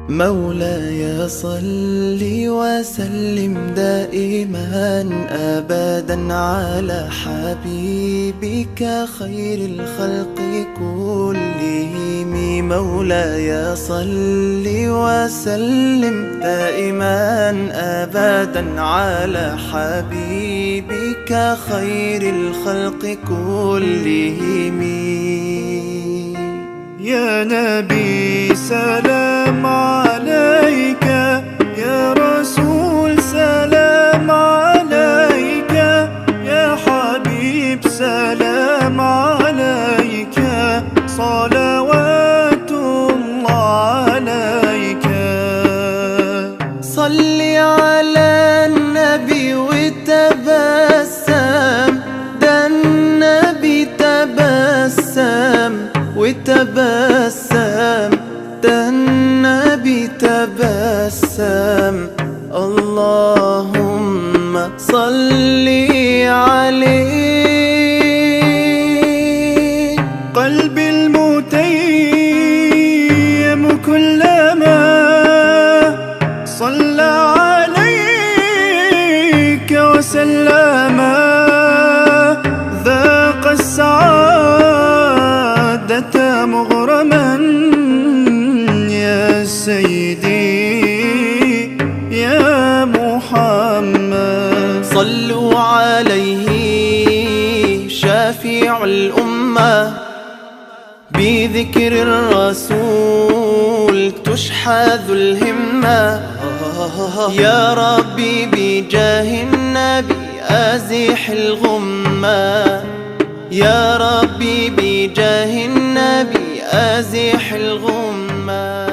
مولاي صل وسلم دائما أبدا على حبيبك خير الخلق كلهم. مولاي صل وسلم دائما أبدا على حبيبك خير الخلق كلهم. يا نبي سلام عليك، يا رسول سلام عليك، يا حبيب سلام عليك، صلوات الله عليك. صل على النبي وتبسم، ده النبي تبسم وتبسم، ده النبي تبسم. اللهم صل عليه. قلبي المتيم كلما صلى عليك وسلم ذاق السعادة مغرما. يا سيدي يا محمد صلوا عليه شافع الأمة، بذكر الرسول تشحذ الهمة. يا ربي بجاه النبي أزح الغمة، يا ربي بجاه النبي أزح الغمة.